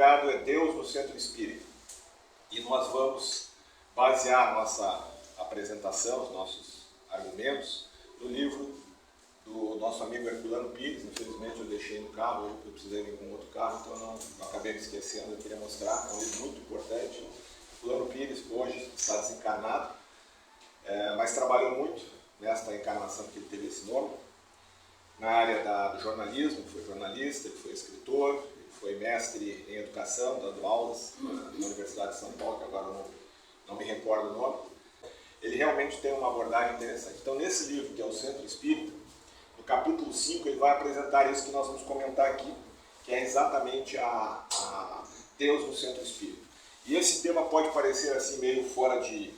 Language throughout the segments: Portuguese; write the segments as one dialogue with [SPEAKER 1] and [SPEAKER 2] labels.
[SPEAKER 1] colocado é Deus no centro espírita. E nós vamos basear a nossa apresentação, os nossos argumentos, no livro do nosso amigo Herculano Pires. Infelizmente eu deixei no carro, eu precisei vir com outro carro, então eu acabei me esquecendo, eu queria mostrar, é um livro muito importante. Herculano Pires hoje está desencarnado, mas trabalhou muito nesta encarnação que ele teve esse nome, na área do jornalismo. Ele foi jornalista, ele foi escritor, ele foi mestre em educação, dando aulas na Universidade de São Paulo, que agora não me recordo o nome. Ele realmente tem uma abordagem interessante. Então, nesse livro, que é o Centro Espírita, no capítulo 5, ele vai apresentar isso que nós vamos comentar aqui, que é exatamente a Deus no Centro Espírita. E esse tema pode parecer assim meio fora de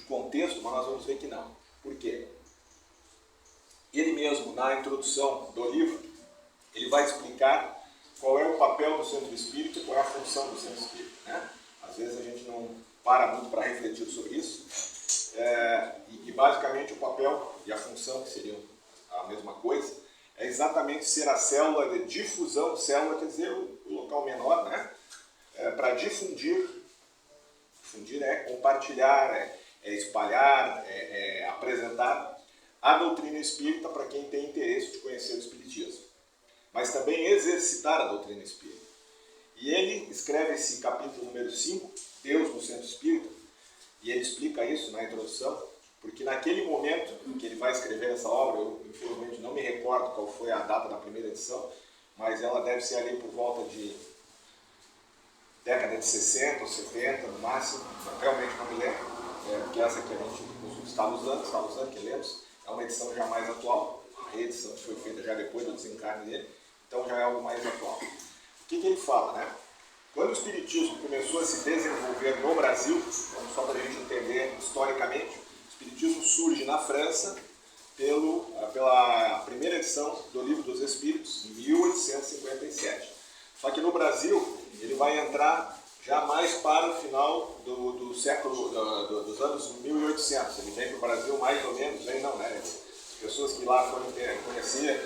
[SPEAKER 1] contexto, mas nós vamos ver que não. Por quê? Ele mesmo, na introdução do livro, ele vai explicar qual é o papel do Centro Espírita e qual é a função do Centro Espírita, né? Às vezes a gente não para muito para refletir sobre isso. E basicamente o papel e a função, que seriam a mesma coisa, é exatamente ser a célula de difusão. Célula quer dizer o local menor, né? Para difundir. Difundir é compartilhar, é espalhar, é apresentar a doutrina espírita para quem tem interesse de conhecer o espiritismo, mas também exercitar a doutrina espírita. E ele escreve esse capítulo número 5, Deus no Centro Espírita, e ele explica isso na introdução, porque naquele momento em que ele vai escrever essa obra, eu infelizmente não me recordo qual foi a data da primeira edição, mas ela deve ser ali por volta de década de 60 ou 70 no máximo, realmente não me lembro, porque essa que a gente está usando, que lemos, é uma edição já mais atual, a reedição que foi feita já depois do desencarne dele, então já é algo mais atual. O que ele fala, né? Quando o Espiritismo começou a se desenvolver no Brasil, só para a gente entender historicamente, o Espiritismo surge na França pela primeira edição do Livro dos Espíritos, em 1857. Só que no Brasil, ele vai entrar já mais para o final do século, dos anos 1800. Ele vem para o Brasil mais ou menos, vem não, né? As pessoas que lá foram conhecer,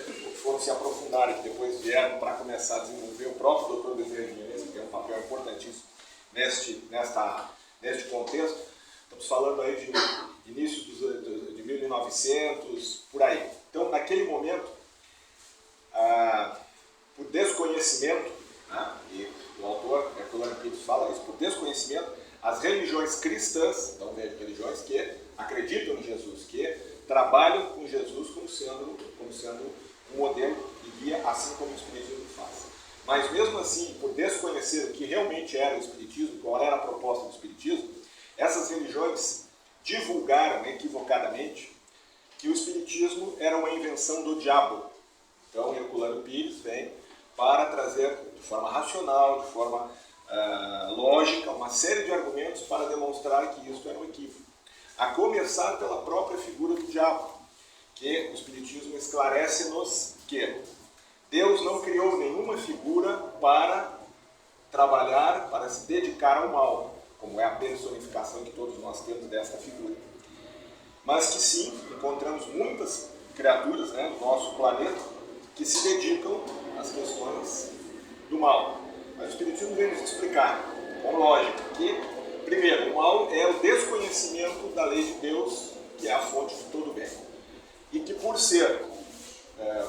[SPEAKER 1] foram se aprofundar, que depois vieram para começar a desenvolver, o próprio Dr. Bezerra de Menezes, que tem um papel importantíssimo neste contexto. Estamos falando aí de início de 1900, por aí. Então, naquele momento, por desconhecimento, né, e o autor, Herculano Pires, fala isso, por desconhecimento, as religiões cristãs, então veja, religiões que acreditam em Jesus, que trabalham com Jesus como sendo um modelo e guia, assim como o Espiritismo faz. Mas mesmo assim, por desconhecer o que realmente era o Espiritismo, qual era a proposta do Espiritismo, essas religiões divulgaram equivocadamente que o Espiritismo era uma invenção do diabo. Então, Herculano Pires vem para trazer de forma racional, de forma lógica, uma série de argumentos para demonstrar que isso era um equívoco. A começar pela própria figura do diabo, que o Espiritismo esclarece-nos que Deus não criou nenhuma figura para trabalhar, para se dedicar ao mal, como é a personificação que todos nós temos desta figura. Mas que sim, encontramos muitas criaturas, né, no nosso planeta que se dedicam às questões do mal. Mas o Espiritismo vem nos explicar, com lógica, que, primeiro, o mal é o desconhecimento da lei de Deus, que é a fonte de todo bem. E que, por ser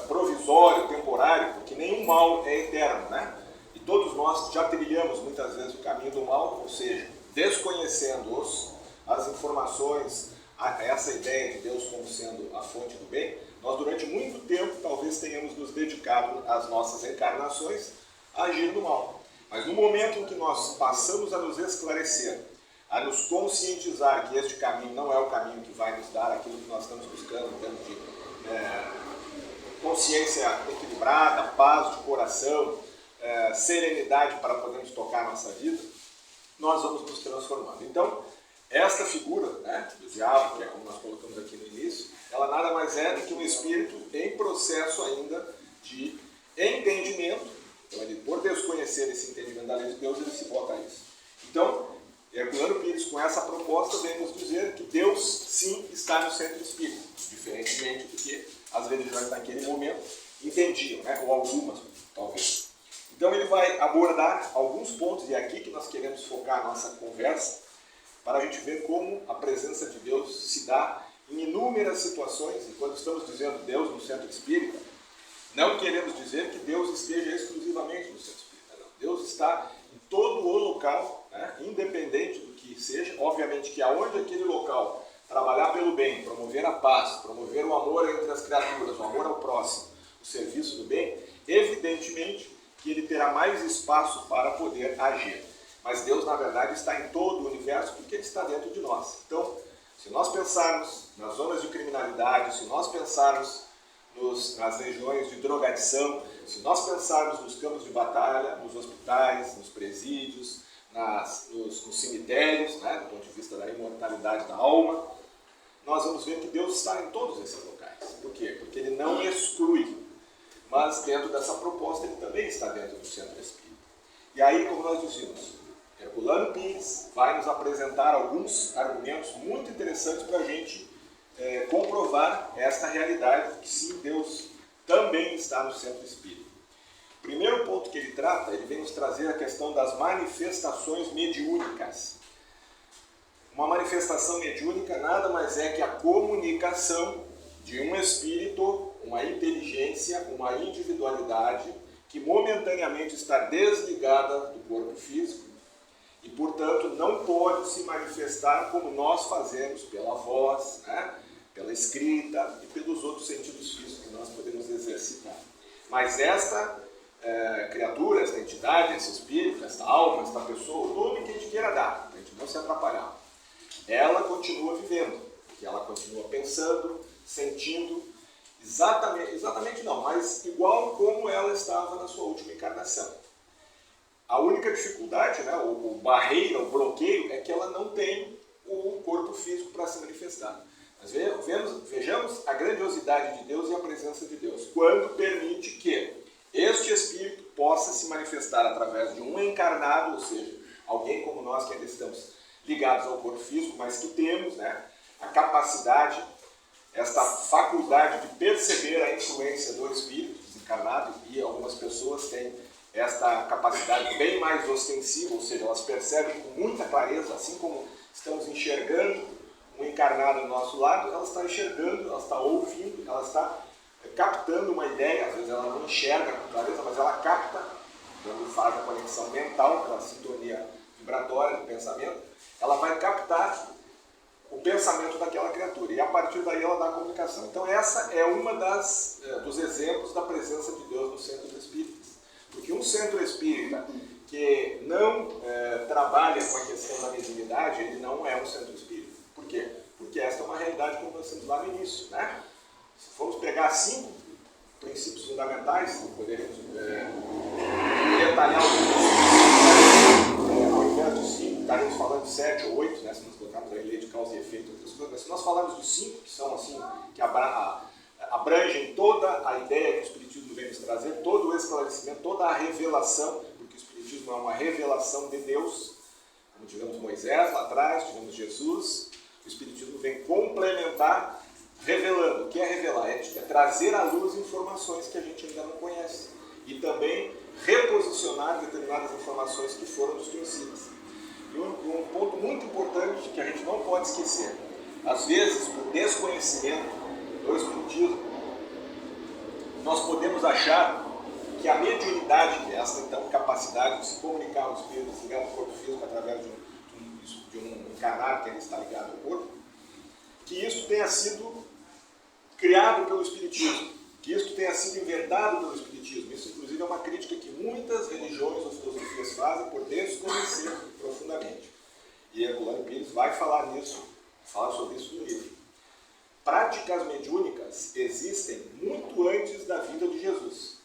[SPEAKER 1] provisório, temporário, porque nenhum mal é eterno, né? E todos nós já trilhamos muitas vezes o caminho do mal, ou seja, desconhecendo as informações, essa ideia de Deus como sendo a fonte do bem, nós durante muito tempo talvez tenhamos nos dedicado às nossas encarnações a agir no mal. Mas no momento em que nós passamos a nos esclarecer, a nos conscientizar que este caminho não é o caminho que vai nos dar aquilo que nós estamos buscando em termos de consciência equilibrada, paz de coração, serenidade para podermos tocar a nossa vida, nós vamos nos transformando. Então, esta figura, né, do diabo, que é como nós colocamos aqui no início, ela nada mais é do que um espírito em processo ainda de entendimento. Então, ele, por desconhecer esse entendimento da lei de Deus, ele se bota a isso. Então, Herculano Pires, com essa proposta, vem nos dizer que Deus, sim, está no centro espírita, diferentemente do que as religiões naquele momento entendiam, né, ou algumas, talvez. Então, ele vai abordar alguns pontos, e é aqui que nós queremos focar a nossa conversa, para a gente ver como a presença de Deus se dá em inúmeras situações. E quando estamos dizendo Deus no centro espírita, não queremos dizer que Deus esteja exclusivamente no centro espírita. Não. Deus está em todo o local, né? Independente do que seja. Obviamente que aonde aquele local trabalhar pelo bem, promover a paz, promover o amor entre as criaturas, o amor ao próximo, o serviço do bem, evidentemente que ele terá mais espaço para poder agir. Mas Deus, na verdade, está em todo o universo porque Ele está dentro de nós. Então, se nós pensarmos nas zonas de criminalidade, se nós pensarmos nas regiões de drogadição, se nós pensarmos nos campos de batalha, nos hospitais, nos presídios, nos cemitérios, né, do ponto de vista da imortalidade da alma, nós vamos ver que Deus está em todos esses locais. Por quê? Porque Ele não exclui, mas dentro dessa proposta Ele também está dentro do centro espírita. E aí, como nós dizíamos, Herculano Pires vai nos apresentar alguns argumentos muito interessantes para a gente comprovar esta realidade que sim, Deus também está no centro espírita. O primeiro ponto que ele trata, ele vem nos trazer a questão das manifestações mediúnicas. Uma manifestação mediúnica nada mais é que a comunicação de um espírito, uma inteligência, uma individualidade que momentaneamente está desligada do corpo físico e, portanto, não pode se manifestar como nós fazemos pela voz, né, pela escrita e pelos outros sentidos físicos que nós podemos exercitar. Mas esta criatura, esta entidade, esse espírito, esta alma, esta pessoa, o nome que a gente queira dar, para a gente não se atrapalhar, ela continua vivendo, porque ela continua pensando, sentindo, exatamente não, mas igual como ela estava na sua última encarnação. A única dificuldade, né, o barreira, o bloqueio, é que ela não tem o corpo físico para se manifestar. Mas vejamos a grandiosidade de Deus e a presença de Deus, quando permite que este espírito possa se manifestar através de um encarnado, ou seja, alguém como nós que ainda estamos ligados ao corpo físico, mas que temos, né, a capacidade, esta faculdade de perceber a influência do espírito desencarnado, e algumas pessoas têm esta capacidade bem mais ostensiva, ou seja, elas percebem com muita clareza, assim como estamos enxergando um encarnado do nosso lado, ela está enxergando, ela está ouvindo, ela está captando uma ideia, às vezes ela não enxerga com clareza, mas ela capta, quando faz a conexão mental, aquela sintonia vibratória do pensamento, ela vai captar o pensamento daquela criatura, e a partir daí ela dá a comunicação. Então essa é uma dos exemplos da presença de Deus no centro espírita. Porque um centro espírita que não trabalha com a questão da mediunidade, ele não é um centro espírita. Por quê? Porque esta é uma realidade como nós temos lá no início, né? Se formos pegar 5 princípios fundamentais, poderíamos detalhar ao invés de 5, estaríamos falando de 7 ou 8, né? Se nós colocarmos aí lei de causa e efeito e outras coisas, mas se nós falarmos dos 5, que são assim, que abrangem toda a ideia que o Espiritismo vem nos trazer, todo o esclarecimento, toda a revelação, porque o Espiritismo é uma revelação de Deus, como tivemos Moisés lá atrás, tivemos Jesus, o Espiritismo vem complementar, revelando. O que é revelar? É trazer à luz informações que a gente ainda não conhece e também reposicionar determinadas informações que foram desconhecidas. E um ponto muito importante que a gente não pode esquecer, às vezes, por desconhecimento do Espiritismo, nós podemos achar que a mediunidade, que é essa então capacidade de se comunicar com o espírito, desligado do corpo físico através de um encarnado que ainda está ligado ao corpo, que isso tenha sido criado pelo Espiritismo, que isso tenha sido inventado pelo Espiritismo. Isso, inclusive, é uma crítica que muitas religiões ou filosofias fazem por desconhecer profundamente. E Herculano Pires vai falar sobre isso no livro. Práticas mediúnicas existem muito antes da vinda de Jesus.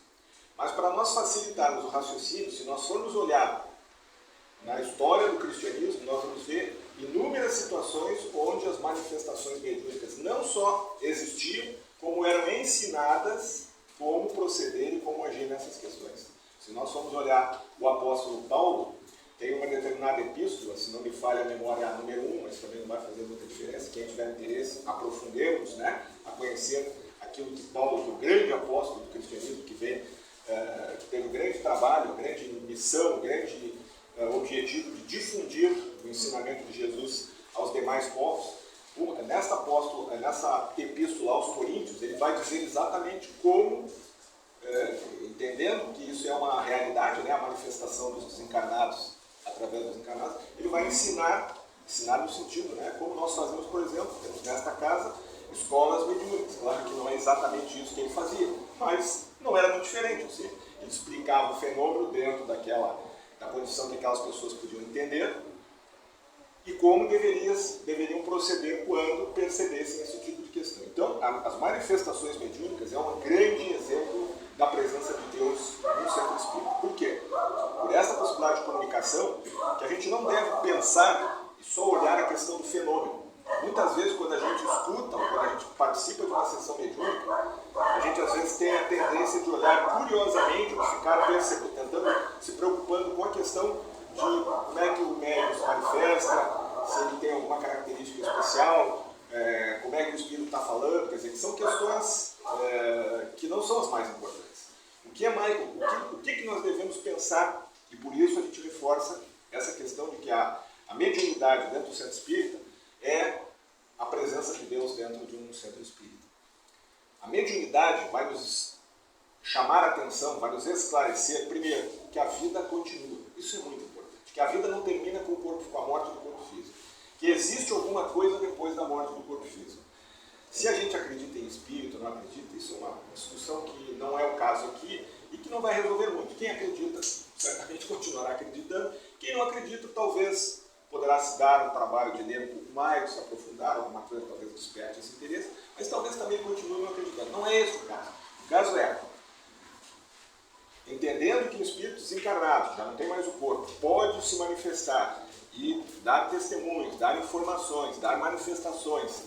[SPEAKER 1] Mas para nós facilitarmos o raciocínio, se nós formos olhar na história do cristianismo, nós vamos ver inúmeras situações onde as manifestações mediúnicas não só existiam, como eram ensinadas como proceder e como agir nessas questões. Se nós formos olhar o apóstolo Paulo, tem uma determinada epístola, se não me falha a memória, a número 1, mas também não vai fazer muita diferença. Quem tiver interesse, aprofundemos, né, a conhecer aquilo que Paulo, que é o grande apóstolo do cristianismo, que teve um grande trabalho, um grande missão, o grande objetivo de difundir o ensinamento de Jesus aos demais povos. Nessa epístola aos Coríntios, ele vai dizer exatamente como, entendendo que isso é uma realidade, né, a manifestação dos desencarnados através dos encarnados, ele vai ensinar no sentido, né, como nós fazemos, por exemplo, temos nesta casa escolas mediúnicas. Claro que não é exatamente isso que ele fazia, mas não era muito diferente. Ou seja, ele explicava o fenômeno dentro da condição que aquelas pessoas podiam entender e como deveriam proceder quando percebessem esse tipo de questão. Então, as manifestações mediúnicas é um grande exemplo da presença de Deus no centro espírita. Por quê? Por essa possibilidade de comunicação, que a gente não deve pensar e só olhar a questão do fenômeno. Muitas vezes, quando a gente escuta, ou quando a gente participa de uma sessão mediúnica, a gente às vezes tem a tendência de olhar curiosamente, de ficar tentando, se preocupando com a questão de como é que o médium se manifesta, se ele tem alguma característica especial, como é que o espírito está falando, quer dizer, que são questões que não são as mais importantes. O que nós devemos pensar, e por isso a gente reforça essa questão de que a mediunidade dentro do centro espírita é a presença de Deus dentro de um centro espírita. A mediunidade vai nos chamar a atenção, vai nos esclarecer, primeiro, que a vida continua. Isso é muito importante. Que a vida não termina com a morte do corpo físico. Que existe alguma coisa depois da morte do corpo físico. Se a gente acredita em espírito ou não acredita, isso é uma discussão que não é o caso aqui e que não vai resolver muito. Quem acredita, certamente continuará acreditando. Quem não acredita, talvez poderá se dar um trabalho de ler um pouco mais, se aprofundar, alguma coisa talvez desperte esse interesse, mas talvez também continue não acreditando. Não é esse o caso. O caso é, entendendo que o espírito desencarnado, já não tem mais o corpo, pode se manifestar e dar testemunhos, dar informações, dar manifestações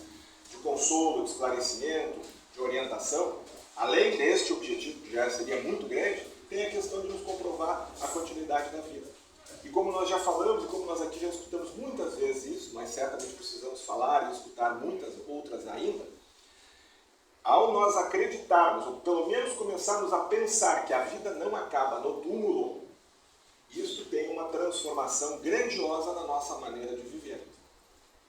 [SPEAKER 1] de consolo, de esclarecimento, de orientação, além deste objetivo, que já seria muito grande, tem a questão de nos comprovar a continuidade da vida. E como nós já falamos, e como nós aqui já escutamos muitas vezes isso, mas certamente precisamos falar e escutar muitas outras ainda, ao nós acreditarmos, ou pelo menos começarmos a pensar que a vida não acaba no túmulo, isso tem uma transformação grandiosa na nossa maneira de viver.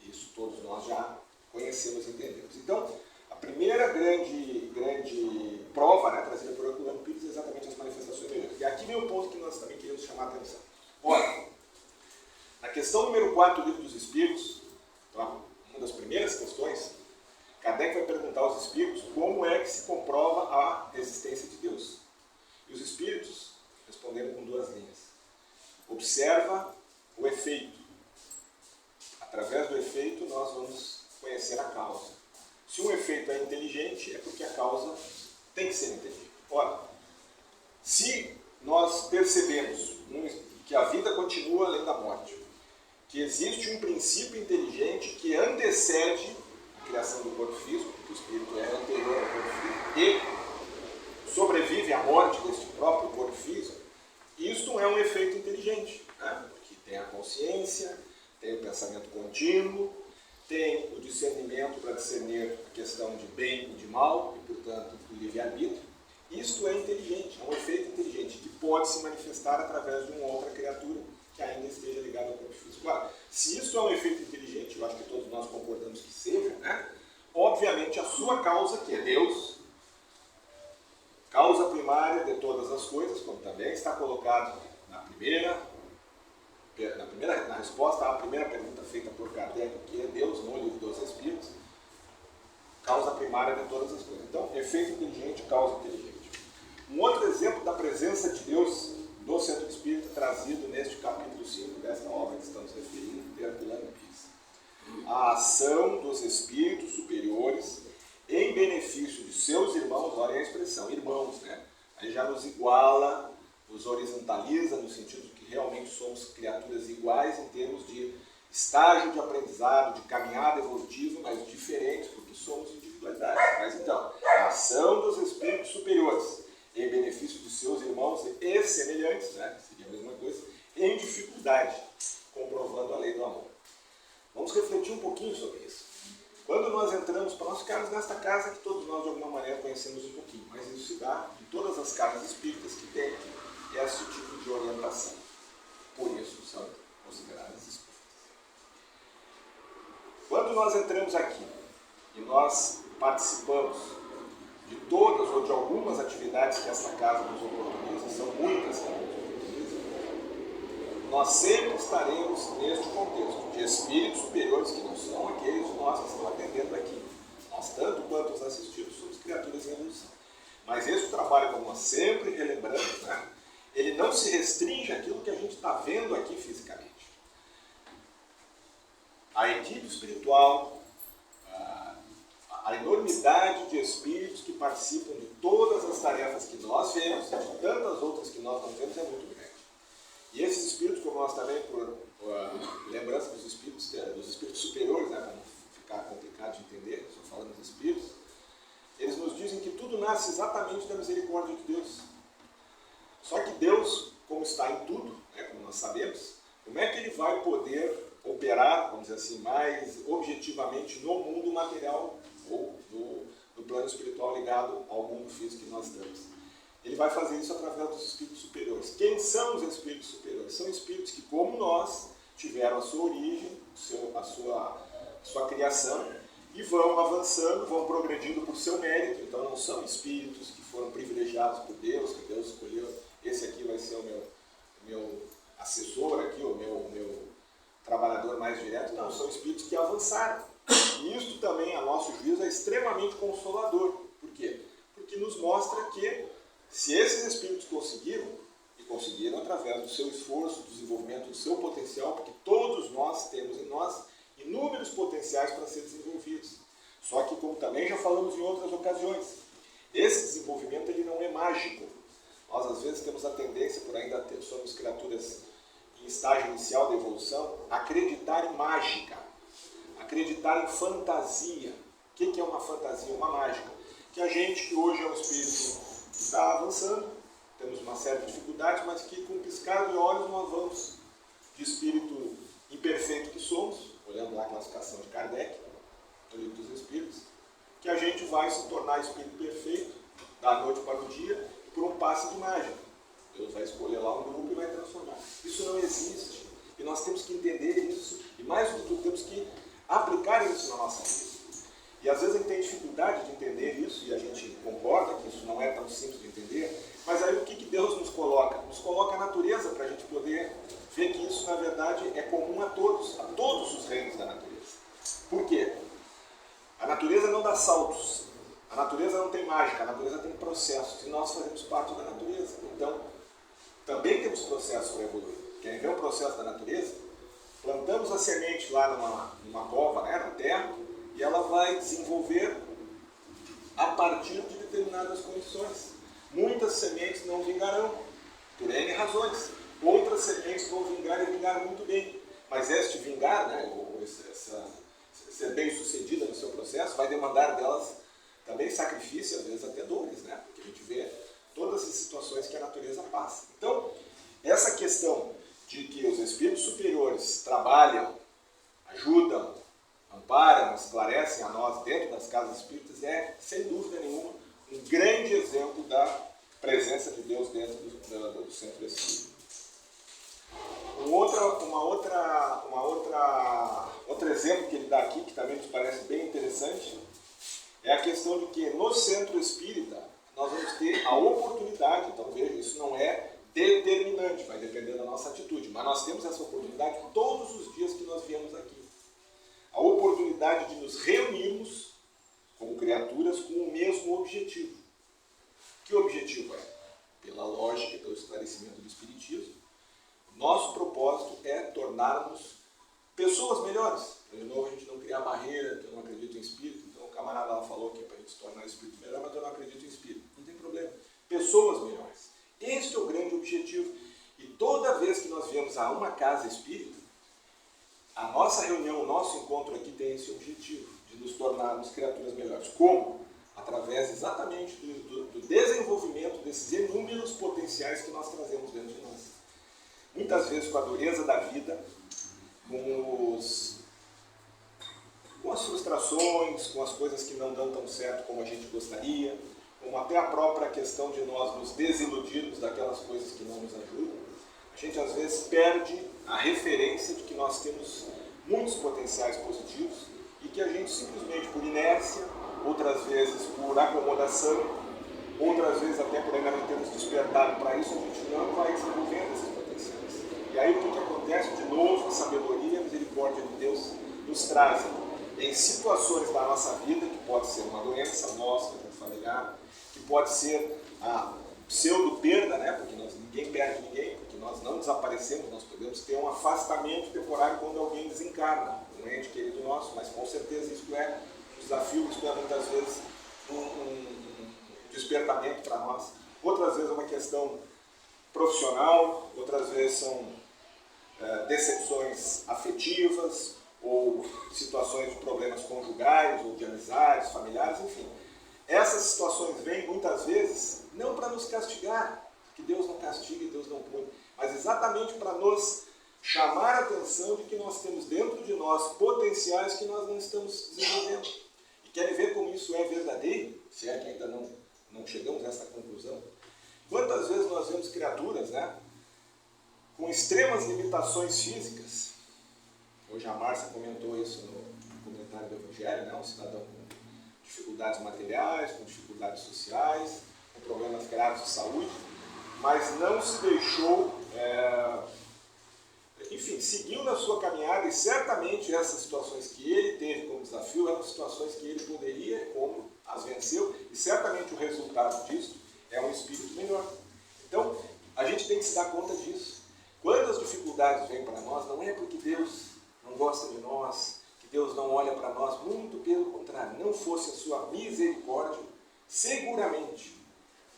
[SPEAKER 1] Isso todos nós já conhecemos e entendemos. Então, a primeira grande prova, né, trazida por Herculano Pires, é exatamente as manifestações mediúnicas. E aqui vem o ponto que nós também queremos chamar a atenção. Ora, na questão número 4 do Livro dos Espíritos, uma das primeiras questões, Kardec vai perguntar aos espíritos como é que se comprova a existência de Deus. E os espíritos responderam com 2 linhas. Observa o efeito. Através do efeito nós vamos conhecer a causa. Se um efeito é inteligente, é porque a causa tem que ser inteligente. Ora, se nós percebemos que a vida continua além da morte, que existe um princípio inteligente que antecede a criação do corpo físico, porque o espírito é anterior ao corpo físico, e sobrevive à morte desse próprio corpo físico, isto é um efeito inteligente, né? Porque tem a consciência, tem o pensamento contínuo, tem o discernimento para discernir a questão de bem e de mal, e portanto do livre-arbítrio. Isto é inteligente, é um efeito inteligente que pode se manifestar através de uma outra criatura que ainda esteja ligada ao corpo físico. Agora, se isso é um efeito inteligente, eu acho que todos nós concordamos que seja, né? Obviamente a sua causa, que é Deus, causa primária de todas as coisas, como também está colocado na resposta à primeira pergunta feita por Kardec, que é Deus, no Livro dos Espíritos, causa primária de todas as coisas. Então, efeito inteligente, causa inteligente. Um outro exemplo da presença de Deus no Centro Espírita, trazido neste capítulo 5 desta obra que estamos referindo, de Herculano Pires. A ação dos espíritos superiores em benefício de seus irmãos, olha a expressão, irmãos, né? Aí já nos iguala, nos horizontaliza, no sentido de que realmente somos criaturas iguais em termos de estágio de aprendizado, de caminhada evolutiva, mas diferentes, porque somos individualidades. Mas então, a ação dos espíritos superiores em benefício de seus irmãos e semelhantes, né? Seria a mesma coisa, em dificuldade, comprovando a lei do amor. Vamos refletir um pouquinho sobre isso. Quando nós entramos, para nós ficarmos nesta casa que todos nós de alguma maneira conhecemos um pouquinho, mas isso se dá em todas as casas espíritas que têm esse tipo de orientação. Por isso são consideradas espíritas. Quando nós entramos aqui e nós participamos de todas ou de algumas atividades que essa casa nos oportuniza, são muitas que nos oportuniza, nós sempre estaremos neste contexto de espíritos superiores que não são aqueles de nós que estão atendendo aqui. Nós, tanto quanto os assistidos, somos criaturas em evolução. Mas esse trabalho, como nós sempre relembramos, né, ele não se restringe àquilo que a gente está vendo aqui fisicamente. A equipe espiritual, a enormidade de espíritos que participam de todas as tarefas que nós vemos e de tantas outras que nós não vemos é muito grande. E esses espíritos, como nós também, por lembrança dos espíritos superiores, né, para não ficar complicado de entender, só falando dos espíritos, eles nos dizem que tudo nasce exatamente da misericórdia de Deus. Só que Deus, como está em tudo, né, como nós sabemos, como é que ele vai poder operar, vamos dizer assim, mais objetivamente no mundo material ou no plano espiritual ligado ao mundo físico que nós estamos? Ele vai fazer isso através dos espíritos superiores. Quem são os espíritos superiores? São espíritos que, como nós, tiveram a sua origem, a sua criação, e vão avançando, vão progredindo por seu mérito. Então não são espíritos que foram privilegiados por Deus, que Deus escolheu, esse aqui vai ser o meu assessor aqui, o meu trabalhador mais direto. Não, são espíritos que avançaram. E isso também, a nosso juízo, é extremamente consolador. Por quê? Porque nos mostra que se esses espíritos conseguiram, e conseguiram através do seu esforço, do desenvolvimento do seu potencial, porque todos nós temos em nós inúmeros potenciais para ser desenvolvidos. Só que, como também já falamos em outras ocasiões, esse desenvolvimento ele não é mágico. Nós, às vezes, temos a tendência, por ainda somos criaturas em estágio inicial da evolução, acreditar em mágica, acreditar em fantasia. O que é uma fantasia? Uma mágica. Que a gente, que hoje é um espírito que está avançando, temos uma série de dificuldades, mas que com um piscar de olhos nós vamos de espírito imperfeito que somos, olhando lá a classificação de Kardec, do Livro dos Espíritos, que a gente vai se tornar espírito perfeito da noite para o dia por um passe de mágica. Deus vai escolher lá um grupo e vai transformar. Isso não existe. E nós temos que entender isso. E mais do que tudo, temos que aplicar isso na nossa vida. E às vezes a gente tem dificuldade de entender isso, e a gente concorda que isso não é tão simples de entender, mas aí o que Deus nos coloca? Nos coloca a natureza para a gente poder ver que isso, na verdade, é comum a todos os reinos da natureza. Por quê? A natureza não dá saltos, a natureza não tem mágica, a natureza tem processos, e nós fazemos parte da natureza. Então, também temos processos para evoluir. Querem ver o processo da natureza? Plantamos a semente lá numa cova, né, na terra, e ela vai desenvolver a partir de determinadas condições. Muitas sementes não vingarão, por N razões. Outras sementes vão vingar e vingar muito bem. Mas este vingar, né, ser bem sucedida no seu processo, vai demandar delas também sacrifício, às vezes até dores, né? Porque a gente vê todas as situações que a natureza passa. Então, essa questão de que os espíritos superiores trabalham, ajudam, amparam, esclarecem a nós dentro das casas espíritas é, sem dúvida nenhuma, um grande exemplo da presença de Deus dentro do centro espírita. Outro exemplo que ele dá aqui, que também nos parece bem interessante, é a questão de que no centro espírita nós vamos ter a oportunidade, então veja, isso não é determinante, vai depender da nossa atitude, mas nós temos essa oportunidade todos os dias que nós viemos aqui. A oportunidade de nos reunirmos como criaturas com o mesmo objetivo. Que objetivo é? Pela lógica e pelo esclarecimento do Espiritismo, nosso propósito é tornarmos pessoas melhores. De novo, a gente não criar barreira, que eu não acredito em espírito. Então, o camarada lá falou que é para a gente se tornar espírito melhor, mas eu não acredito em espírito. Não tem problema. Pessoas melhores. Este é o grande objetivo. E toda vez que nós viemos a uma casa espírita, a nossa reunião, o nosso encontro aqui tem esse objetivo, de nos tornarmos criaturas melhores. Como? Através exatamente do desenvolvimento desses inúmeros potenciais que nós trazemos dentro de nós. Muitas vezes com a dureza da vida, com as frustrações, com as coisas que não dão tão certo como a gente gostaria, com até a própria questão de nós nos desiludirmos daquelas coisas que não nos ajudam, gente às vezes perde a referência de que nós temos muitos potenciais positivos e que a gente simplesmente por inércia, outras vezes por acomodação, outras vezes até por ainda não termos despertado para isso, a gente não vai desenvolvendo esses potenciais. E aí o que acontece? De novo, a sabedoria e a misericórdia de Deus nos trazem em situações da nossa vida, que pode ser uma doença nossa, um familiar, que pode ser a pseudo-perda, né? Porque ninguém perde ninguém, porque nós não desaparecemos, nós podemos ter um afastamento temporário quando alguém desencarna, um ente querido nosso, mas com certeza isso é um desafio, isso é muitas vezes um despertamento para nós. Outras vezes é uma questão profissional, outras vezes são decepções afetivas, ou situações de problemas conjugais, ou de amizades, familiares, enfim. Essas situações vêm muitas vezes não para nos castigar, que Deus não castiga e Deus não pune, mas exatamente para nos chamar a atenção de que nós temos dentro de nós potenciais que nós não estamos desenvolvendo. E querem ver como isso é verdadeiro, se é que ainda não chegamos a essa conclusão. Quantas vezes nós vemos criaturas, né, com extremas limitações físicas. Hoje a Márcia comentou isso no comentário do Evangelho, né? Um cidadão com dificuldades materiais, com dificuldades sociais, com problemas graves de saúde, mas não se deixou, enfim, seguiu na sua caminhada e certamente essas situações que ele teve como desafio eram situações que ele poderia, como as venceu, e certamente o resultado disso é um espírito melhor. Então, a gente tem que se dar conta disso. Quando as dificuldades vêm para nós, não é porque Deus não gosta de nós, que Deus não olha para nós, muito pelo contrário, não fosse a sua misericórdia, seguramente,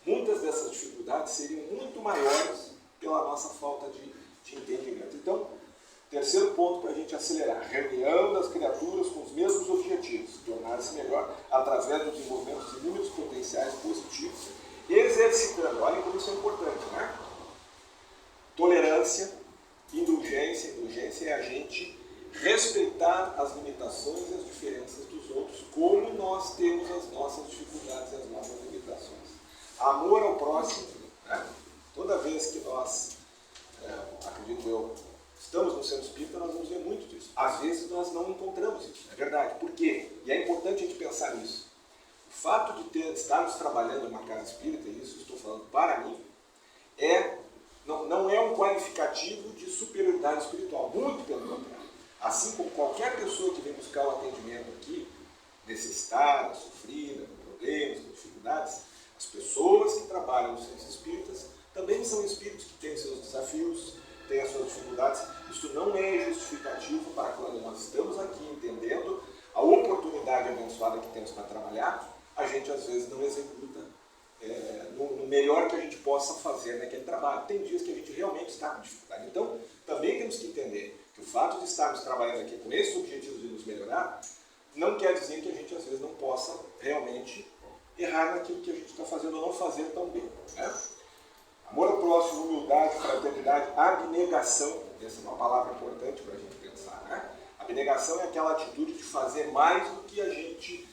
[SPEAKER 1] muitas dessas dificuldades seriam muito maiores pela nossa falta de entendimento. Então, terceiro ponto para a gente acelerar, reunião das criaturas com os mesmos objetivos, tornar-se melhor através do desenvolvimento de inúmeros potenciais positivos, exercitando, olhem como isso é importante, né? Tolerância, indulgência. Indulgência é a gente respeitar as limitações e as diferenças dos outros, como nós temos as nossas dificuldades e as nossas limitações. Amor ao próximo, né? Toda vez que nós, acredito eu, estamos no centro espírita, nós vamos ver muito disso. Às vezes nós não encontramos isso, é verdade. Por quê? E é importante a gente pensar nisso. O fato de estarmos trabalhando em uma casa espírita, e isso estou falando para mim, não é um qualificativo de superioridade espiritual, muito pelo contrário. Assim como qualquer pessoa que vem buscar o atendimento aqui, necessitada, sofrida, com problemas, com dificuldades, as pessoas que trabalham nos centros espíritas também são espíritos que têm seus desafios, têm as suas dificuldades. Isso não é justificativo para quando nós estamos aqui entendendo a oportunidade abençoada que temos para trabalhar, a gente às vezes não executa no melhor que a gente possa fazer naquele trabalho. Tem dias que a gente realmente está com dificuldade. Então, também temos que entender que o fato de estarmos trabalhando aqui com esse objetivo de nos melhorar, não quer dizer que a gente às vezes não possa realmente errar naquilo que a gente está fazendo ou não fazer tão bem, né? Amor ao próximo, humildade, fraternidade, abnegação. Essa é uma palavra importante para a gente pensar, né? Abnegação é aquela atitude de fazer mais do que a gente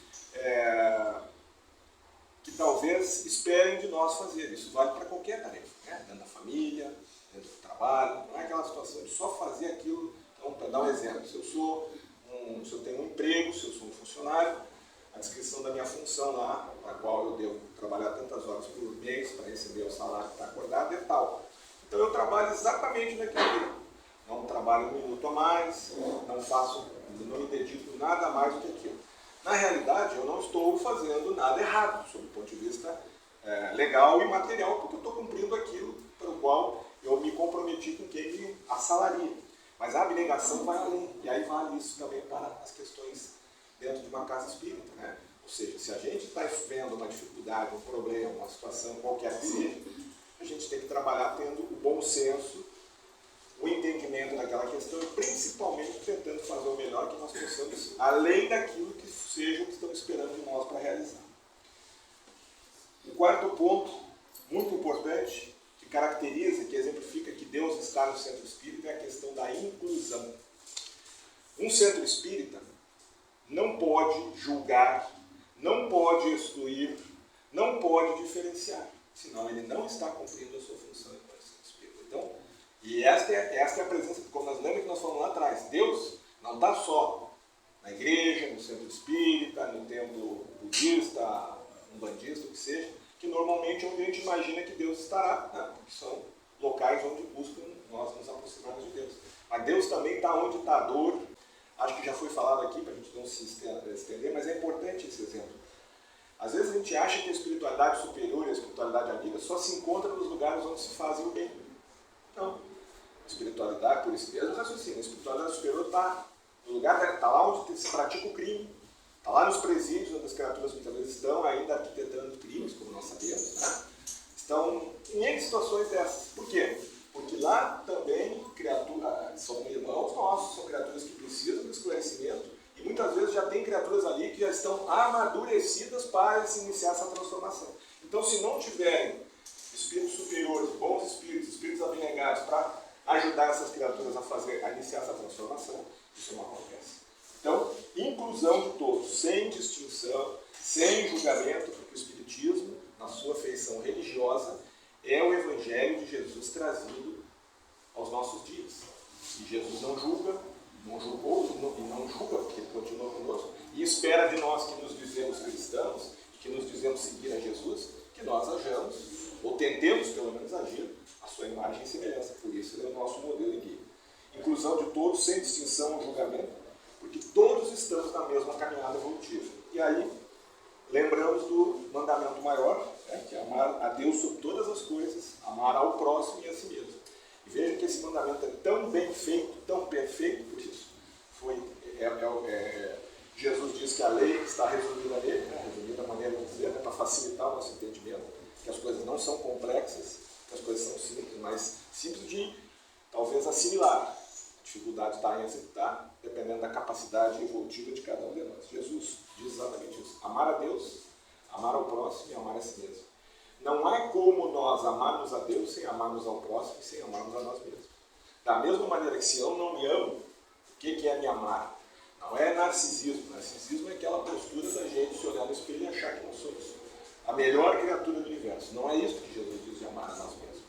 [SPEAKER 1] que talvez esperem de nós fazer. Isso vale para qualquer tarefa, né? Dentro da família, dentro do trabalho. Não é aquela situação de só fazer aquilo. Então, para dar um exemplo, se eu tenho um emprego, se eu sou um funcionário, a descrição da minha função lá, para a qual eu devo trabalhar tantas horas por mês para receber o salário que está acordado, é tal. Então eu trabalho exatamente naquilo. Não trabalho um minuto a mais, não me dedico nada mais do que aquilo. Na realidade, eu não estou fazendo nada errado, sob o ponto de vista legal e material, porque eu estou cumprindo aquilo para o qual eu me comprometi com quem me assalaria. Mas a abnegação vai além, e aí vale isso também para as questões dentro de uma casa espírita, né? Ou seja, se a gente está vendo uma dificuldade, um problema, uma situação qualquer que seja, a gente tem que trabalhar tendo o bom senso, o entendimento daquela questão e principalmente tentando fazer o melhor que nós possamos, além daquilo que seja o que estão esperando de nós para realizar. O quarto ponto, muito importante, que caracteriza, que exemplifica que Deus está no centro espírita, é a questão da inclusão. Um centro espírita não pode julgar, não pode excluir, não pode diferenciar, senão ele não está cumprindo a sua função enquanto centro espírita. Então, e E esta é a presença, como nós lembra que nós falamos lá atrás, Deus não está só na igreja, no centro espírita, no templo budista, umbandista, o que seja, que normalmente é onde a gente imagina que Deus estará, né? Porque são locais onde buscam nós nos aproximarmos de Deus. Mas Deus também está onde está a dor. Acho que já foi falado aqui, para a gente não se estender, mas é importante esse exemplo. Às vezes a gente acha que a espiritualidade superior e a espiritualidade amiga só se encontra nos lugares onde se fazem o bem. Não. A espiritualidade, por isso mesmo, raciocínio. A espiritualidade superior está no lugar, está lá onde se pratica o crime. Está lá nos presídios, onde as criaturas muitas vezes estão ainda arquitetando crimes, como nós sabemos, né? Estão em N situações dessas. Por quê? Porque lá também são irmãos nossos, são criaturas que precisam de esclarecimento e muitas vezes já tem criaturas ali que já estão amadurecidas para se iniciar essa transformação. Então, se não tiverem espíritos superiores, bons espíritos, espíritos abnegados para ajudar essas criaturas a iniciar essa transformação, isso não acontece. Então, inclusão de todos, sem distinção, sem julgamento, porque o Espiritismo, na sua feição religiosa, é o Evangelho de Jesus trazido aos nossos dias. E Jesus não julga, não julgou e não julga, porque ele continua conosco, e espera de nós que nos dizemos cristãos, que nos dizemos seguir a Jesus, que nós ajamos, ou tentemos pelo menos agir, a sua imagem e semelhança. Por isso ele é o nosso modelo e guia. Inclusão de todos, sem distinção ou julgamento, porque todos estamos na mesma caminhada evolutiva. E aí, lembramos do mandamento maior, que é amar a Deus sobre todas as coisas, amar ao próximo e a si mesmo. E veja que esse mandamento é tão bem feito, tão perfeito por isso. Jesus diz que a lei está resumida nele, resumida a maneira de dizer, para facilitar o nosso entendimento, que as coisas não são complexas, que as coisas são simples, mas simples de, talvez, assimilar. A dificuldade está em executar, dependendo da capacidade evolutiva de cada um de nós. Jesus diz exatamente isso. Amar a Deus, amar ao próximo e amar a si mesmo. Não há como nós amarmos a Deus sem amarmos ao próximo e sem amarmos a nós mesmos. Da mesma maneira que se eu não me amo, o que é me amar? Não é narcisismo. Narcisismo é aquela postura da gente se olhar no espelho e achar que nós somos a melhor criatura do universo. Não é isso que Jesus diz de amar a nós mesmos.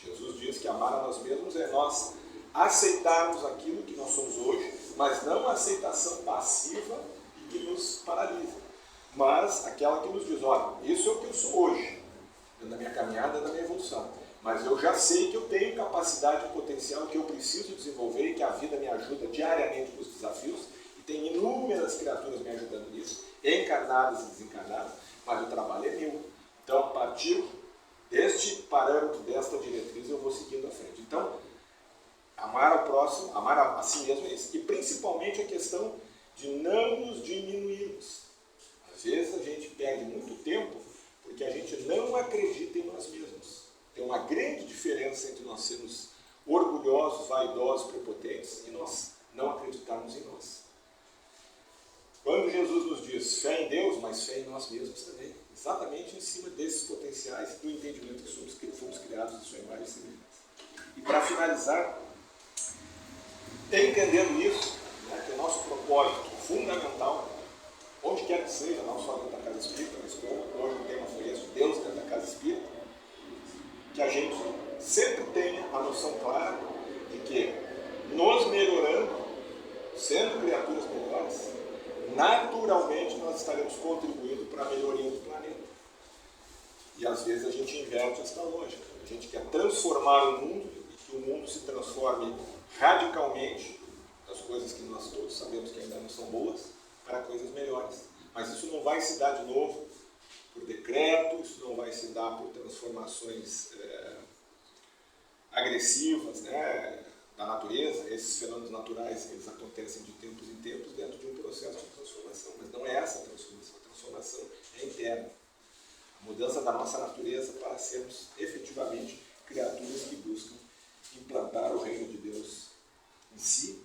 [SPEAKER 1] Jesus diz que amar a nós mesmos é nós aceitarmos aquilo que nós somos hoje, mas não a aceitação passiva e que nos paralisa, mas aquela que nos diz, olha, isso é o que eu sou hoje, na minha caminhada, na minha evolução, mas eu já sei que eu tenho capacidade e potencial que eu preciso desenvolver e que a vida me ajuda diariamente nos desafios e tem inúmeras criaturas me ajudando nisso, encarnadas e desencarnadas, mas o trabalho é meu. Então, a partir deste parâmetro, desta diretriz, eu vou seguindo à frente. Então, amar ao próximo, amar a si mesmo é isso. E principalmente a questão de não nos diminuirmos. Às vezes a gente perde muito tempo porque a gente não acredita em nós mesmos. Tem uma grande diferença entre nós sermos orgulhosos, vaidosos, prepotentes e nós não acreditarmos em nós. Quando Jesus nos diz fé em Deus, mas fé em nós mesmos também. Exatamente em cima desses potenciais do entendimento que fomos criados de sua imagem e semelhança. E para finalizar, entendendo isso, que o nosso propósito fundamental, onde quer que seja, não só dentro da casa espírita, mas como hoje o tema foi esse, Deus dentro da casa espírita, que a gente sempre tenha a noção clara de que nos melhorando, sendo criaturas melhores, naturalmente nós estaremos contribuindo para a melhoria do planeta. E às vezes a gente inverte essa lógica. A gente quer transformar o mundo e que o mundo se transforme radicalmente das coisas que nós todos sabemos que ainda não são boas para coisas melhores. Mas isso não vai se dar de novo por decreto, isso não vai se dar por transformações agressivas, da natureza. Esses fenômenos naturais eles acontecem de tempos em tempos dentro de um processo de transformação. Mas não é essa a transformação. A transformação é interna. A mudança da nossa natureza para sermos efetivamente criaturas que buscam implantar o reino de Deus em si